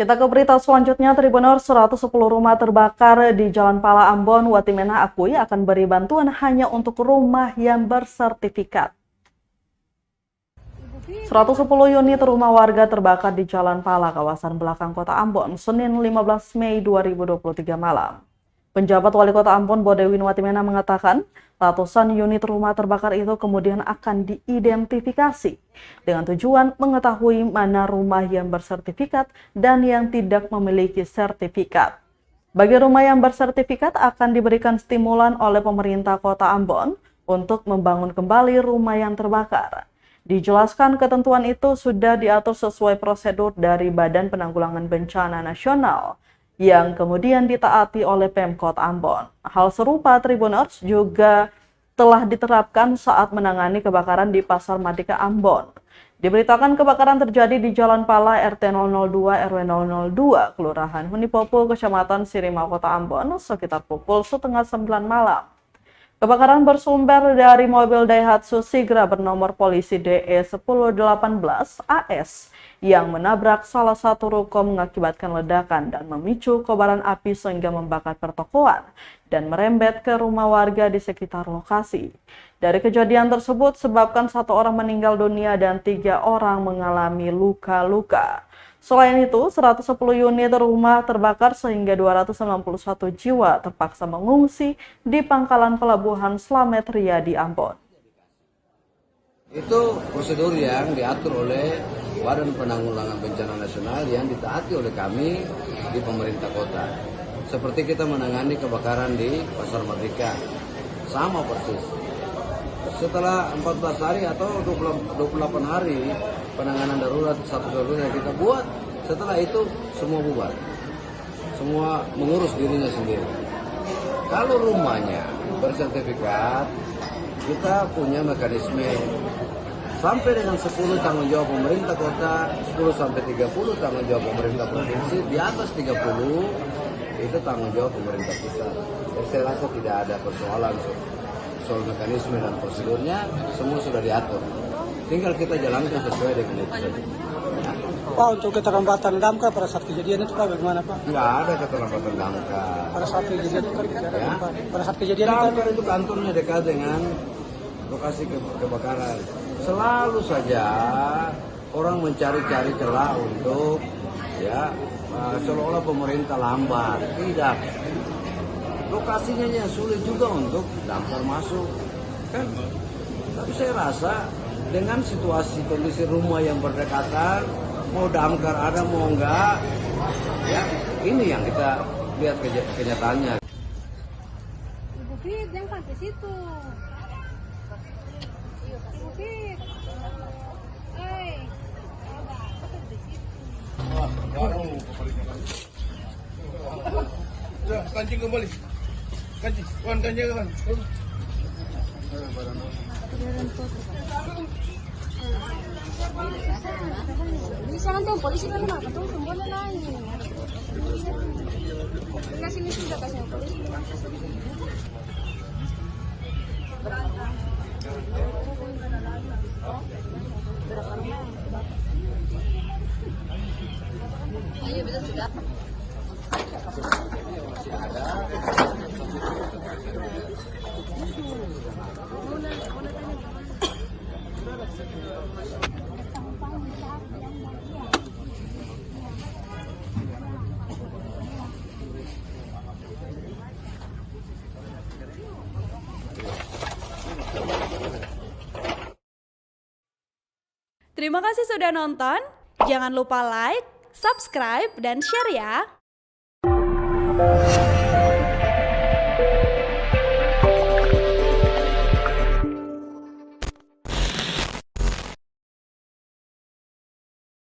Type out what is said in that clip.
Kita ke berita selanjutnya, Tribuners, 110 rumah terbakar di Jalan Pala Ambon, Watimena akui akan beri bantuan hanya untuk rumah yang bersertifikat. 110 unit rumah warga terbakar di Jalan Pala, kawasan belakang Kota Ambon, Senin 15 Mei 2023 malam. Penjabat Wali Kota Ambon, Bodewin Watimena mengatakan, ratusan unit rumah terbakar itu kemudian akan diidentifikasi dengan tujuan mengetahui mana rumah yang bersertifikat dan yang tidak memiliki sertifikat. Bagi rumah yang bersertifikat akan diberikan stimulan oleh pemerintah Kota Ambon untuk membangun kembali rumah yang terbakar. Dijelaskan ketentuan itu sudah diatur sesuai prosedur dari Badan Penanggulangan Bencana Nasional yang kemudian ditaati oleh Pemkot Ambon. Hal serupa Tribuners juga telah diterapkan saat menangani kebakaran di Pasar Madika Ambon. Diberitakan kebakaran terjadi di Jalan Pala RT 002 RW 002, Kelurahan Hunipopo, Kecamatan Sirimau, Kota Ambon, sekitar pukul setengah 9 malam. Kebakaran bersumber dari mobil Daihatsu Sigra bernomor polisi DE 1018 AS yang menabrak salah satu ruko mengakibatkan ledakan dan memicu kobaran api sehingga membakar pertokoan dan merembet ke rumah warga di sekitar lokasi. Dari kejadian tersebut sebabkan 1 orang meninggal dunia dan 3 orang mengalami luka-luka. Selain itu, 110 unit rumah terbakar sehingga 291 jiwa terpaksa mengungsi di pangkalan pelabuhan Slamet Riyadi Ambon. Itu prosedur yang diatur oleh Badan Penanggulangan Bencana Nasional yang ditaati oleh kami di pemerintah kota. Seperti kita menangani kebakaran di Pasar Merdeka, sama persis. Setelah 14 hari atau 28 hari penanganan darurat satu-satunya yang kita buat, setelah itu semua bubar. Semua mengurus dirinya sendiri. Kalau rumahnya bersertifikat, kita punya mekanisme sampai dengan 10 tanggung jawab pemerintah kota, 10 sampai 30 tanggung jawab pemerintah provinsi, di atas 30 itu tanggung jawab pemerintah pusat. Jadi saya rasa tidak ada persoalan soal mekanisme dan prosedurnya, semua sudah diatur. Tinggal kita jalankan sesuai dengan itu saja. Pak, untuk keterlambatan damkar pada saat kejadian itu Pak, bagaimana Pak? Nggak ada keterlambatan damkar. Pada saat kejadian itu kan Ya. pada saat kejadian Damkar itu kantornya dekat dengan lokasi kebakaran. Selalu saja orang mencari-cari celah untuk seolah-olah pemerintah lambat. Tidak. Lokasinya yang sulit juga untuk damkar masuk. Kan? Tapi saya rasa dengan situasi kondisi rumah yang berdekatan, mau damkar ada mau enggak, ya ini yang kita lihat kenyataannya. Ibu Fit, jangan sampai situ. Ibu Fit, tetap di situ. Kancing kembali. Kancing, kancing kan. Bisa nanti yang polisi kan mah ketemu semuanya lain. Kasih ini sudah kasih yang polisi. Ayo betul sudah. Terima kasih sudah nonton. Jangan lupa like, subscribe, dan share ya.